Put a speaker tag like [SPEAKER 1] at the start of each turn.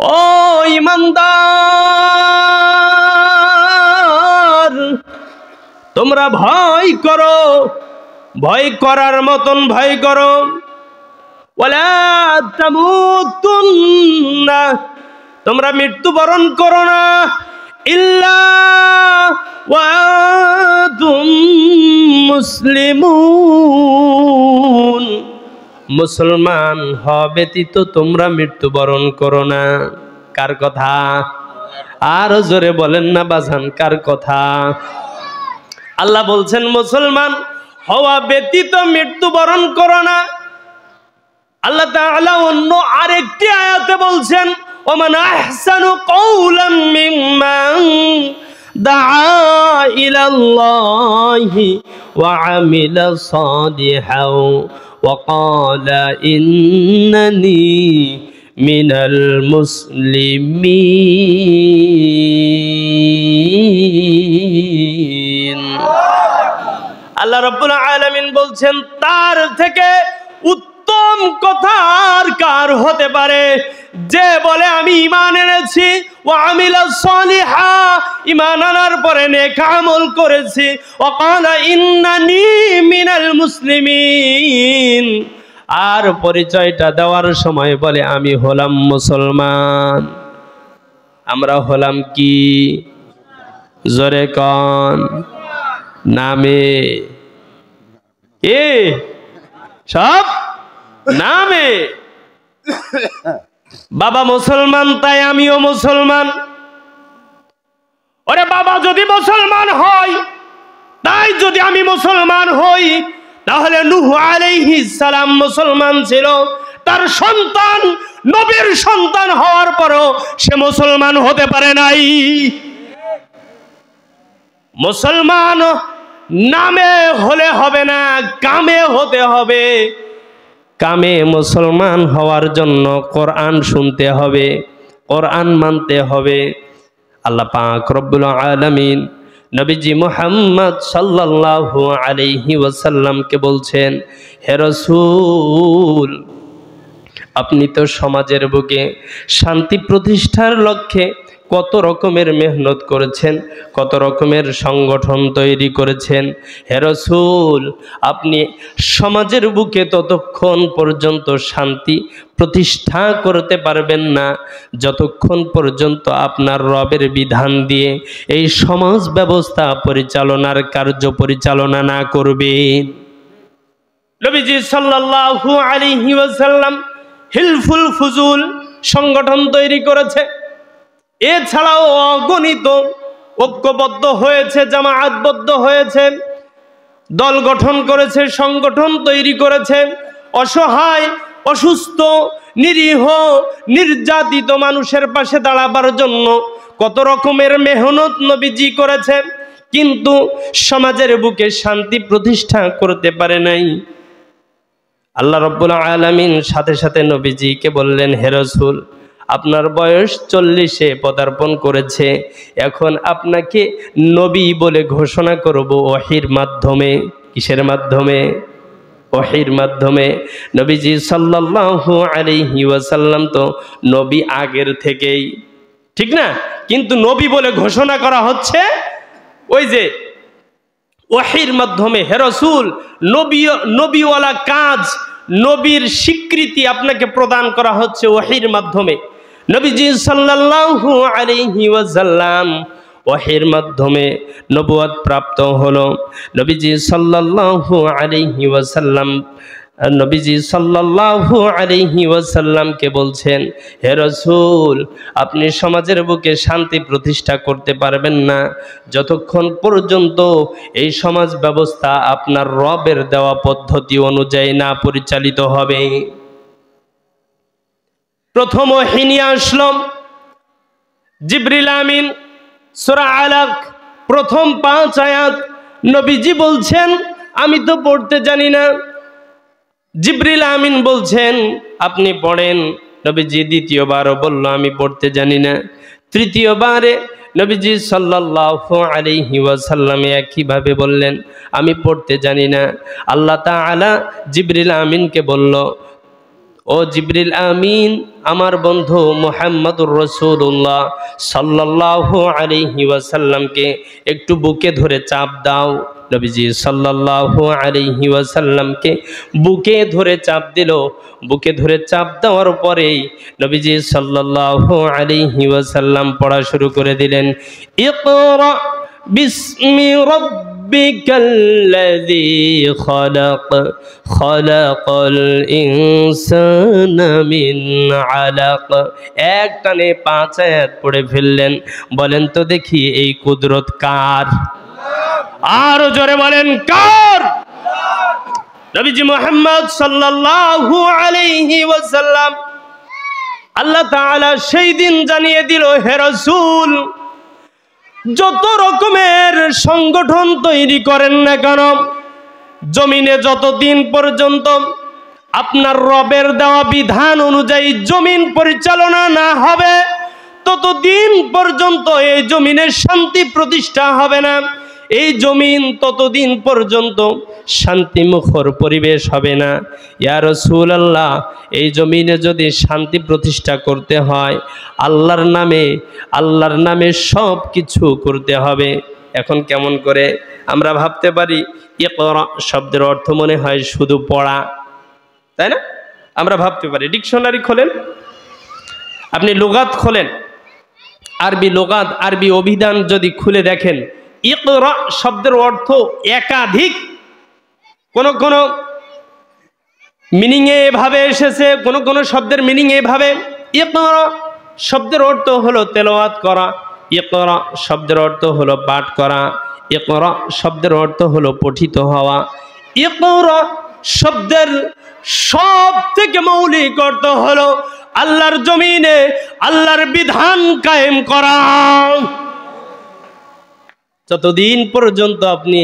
[SPEAKER 1] ও ঈমানদার, তোমরা ভয় করো, ভয় করার মতন ভয় করো। ওয়ালা তামুতুন্না, তোমরা মৃত্যুবরণ করো না, ইল্লা ওয়া আনতুম মুসলিমুন, মুসলমান হওয়া ব্যতীত তোমরা মৃত্যুবরণ করো না। কার কথা? আর জোরে বলেন না বাজান, কার কথা? আল্লাহ বলছেন মুসলমান হওয়া ব্যতীত মৃত্যুবরণ করো না। আল্লাহ তাআলা অন্য আরেকটি আয়াতে বলছেন ওমান আহসানু কওলাম মিম্মান দাআ ইলাল্লাহি ওয়া আমিলা সালিহাও ওয়া ক্বালা ইন্নানি মিনাল মুসলিমিন। আল্লাহ রাব্বুল আলামিন বলছেন তার থেকে উত্তম কথা আর কার হতে পারে যে বলে আমি ঈমান এনেছি, ওয়া আমিলা সালিহা, ঈমান আনার পরে নেক আমল করেছি, ওয়া ক্বালা ইন্নানি মিনাল মুসলিমিন, আর পরিচয়টা দেওয়ার সময় বলে আমি হলাম মুসলমান। আমরা হলাম কি? জোরে কোন? নামে এ সব নামে। বাবা মুসলমান তাই আমিও মুসলমান। ওরে বাবা যদি মুসলমান হয়, তাই যদি আমি মুসলমান হই, তাহলে নূহ আলাইহিস সালাম মুসলমান ছিল, তার সন্তান নবীর সন্তান হওয়ার পরও সে মুসলমান হতে পারে নাই। মুসলমান নামে হলে হবে না, কামে হতে হবে। কামে মুসলমান হওয়ার জন্য কোরআন শুনতে হবে, কোরআন মানতে হবে। আল্লাহ পাক রব্বুল আলামিন নবীজি মুহাম্মদ সাল্লাল্লাহু আলাইহি ওয়াসাল্লামকে বলছেন, হে রাসূল, আপনি তো সমাজের বুকে শান্তি প্রতিষ্ঠার লক্ষ্যে কত রকমের মেহনত করেছেন, কত রকমের সংগঠন তৈরি করেছেন। হে রাসূল, আপনি সমাজের বুকে ততক্ষণ পর্যন্ত শান্তি প্রতিষ্ঠা করতে পারবেন না যতক্ষণ পর্যন্ত আপনার রবের বিধান দিয়ে এই সমাজ ব্যবস্থা পরিচালনার কার্য পরিচালনা না করবেন। নবীজি সাল্লাল্লাহু আলাইহি ওয়াসাল্লাম হিলফুল ফুজুল সংগঠন তৈরি করেছে। এছাড়াও অগণিত ঐক্যবদ্ধ হয়েছে, জামায়াতবদ্ধ হয়েছে, দল গঠন করেছে, সংগঠন তৈরি করেছে। অসহায়, অসুস্থ, নিরীহ, নির্যাতিত মানুষের পাশে দাঁড়াবার জন্য কত রকমের মেহনত নবীজি করেছে, কিন্তু সমাজের বুকে শান্তি প্রতিষ্ঠা করতে পারে নাই। আল্লাহ রাব্বুল আলামিন সাথে সাথে নবীজিকে বললেন, হে রাসূল, আপনার বয়স 40-এ পদার্পণ করেছে, এখন আপনাকে নবী বলে ঘোষণা করব ওহীর মাধ্যমে। কিসের মাধ্যমে? ওহীর মাধ্যমে। নবীজি সাল্লাল্লাহু আলাইহি ওয়াসাল্লাম তো নবী আগের থেকেই, ঠিক না? কিন্তু নবী বলে ঘোষণা করা হচ্ছে ওই যে ওহীর মাধ্যমে। হে রাসূল, নবীওয়ালা কাজ, নবীর স্বীকৃতি আপনাকে প্রদান করা হচ্ছে ওহীর মাধ্যমে। নবীজি সাল্লাল্লাহু আলাইহি ওয়াসাল্লাম ওহীর মাধ্যমে নবুয়ত প্রাপ্ত হলো। নবীজি সাল্লাল্লাহু আলাইহি ওয়াসাল্লাম নবীজি সাল্লাল্লাহু আলাইহি ওয়াসাল্লামকে বলছেন, হে রাসূল, আপনি সমাজের বুকে শান্তি প্রতিষ্ঠা করতে পারবেন না যতক্ষণ পর্যন্ত এই সমাজ ব্যবস্থা আপনার রবের দেওয়া পদ্ধতি অনুযায়ী না পরিচালিত হবে। প্রথম ওহী নিয়ে আসলাম জিবরিল আমিন, সূরা আলাক প্রথম 5 আয়াত। নবীজি বলছেন আমি তো পড়তে জানি না। জিবরিল আমিন বলছেন আপনি পড়েন। নবীজি দ্বিতীয়বারও বলল আমি পড়তে জানি না। তৃতীয়বারে নবীজি সাল্লাল্লাহু আলাইহি ওয়াসাল্লাম একইভাবে বললেন আমি পড়তে জানি না। আল্লাহ তাআলা জিবরিল আমিনকে বলল, ও জিবরিল আমিন, আমার বন্ধু মুহাম্মদুর রাসূলুল্লাহ সাল্লাল্লাহু আলাইহি ওয়াসাল্লামকে একটু বুকে ধরে চাপ দাও। নবীজি সাল্লাল্লাহু আলাইহি ওয়াসাল্লামকে বুকে ধরে চাপ দিল। বুকে ধরে চাপ দেওয়ার পরেই নবীজি সাল্লাল্লাহু আলাইহি ওয়াসাল্লাম পড়া শুরু করে দিলেন, ইকরা বিসমি রাব্বিকাল্লাযী খালাক খালাকাল ইনসানা মিন আলাক। এক টানে 5 আয়াত পড়ে ফেললেন। বলেন তো দেখি এই কুদরত কার? আরো জোরে বলেন কার? নবীজি মুহাম্মদ সাল্লাল্লাহু আলাইহি ওয়াসাল্লাম আল্লাহ তাআলা সেই দিন জানিয়ে দিল, হে রাসূল, যত রকমের সংগঠন তৈরি করেন না কেন, জমিনে যতদিন পর্যন্ত আপনার রবের দেওয়া বিধান অনুযায়ী জমিন পরিচালনা না হবে, ততদিন পর্যন্ত এই জমিনে শান্তি প্রতিষ্ঠা হবে না। এই জমিন ততদিন পর্যন্ত শান্তিমুখর পরিবেশ হবে না। ইয়া রাসূলুল্লাহ, এই জমিনে যদি শান্তি প্রতিষ্ঠা করতে হয় আল্লাহর নামে সব কিছু করতে হবে। এখন কেমন করে আমরা ভাবতে পারি ইকরা শব্দের অর্থ মনে হয় শুধু পড়া, তাই না? আমরা ভাবতে পারি। ডিকশনারি খোলেন, আপনি লুগাত খোলেন, আরবি লুগাত, আরবি অভিধান যদি খুলে দেখেন, ইকরা শব্দের অর্থ একাধিক। কোন মিনিং এভাবে এসেছে, কোন শব্দের মিনিং এভাবে। ইকরা শব্দের অর্থ হলো তেলাওয়াত করা, ইকরা শব্দের অর্থ হলো পাঠ করা, ইকরা শব্দের অর্থ হলো পঠিত হওয়া। ইকরা শব্দের সব থেকে মৌলিক অর্থ হলো আল্লাহর জমিনে আল্লাহর বিধান কায়েম করা। যতদিন পর্যন্ত আপনি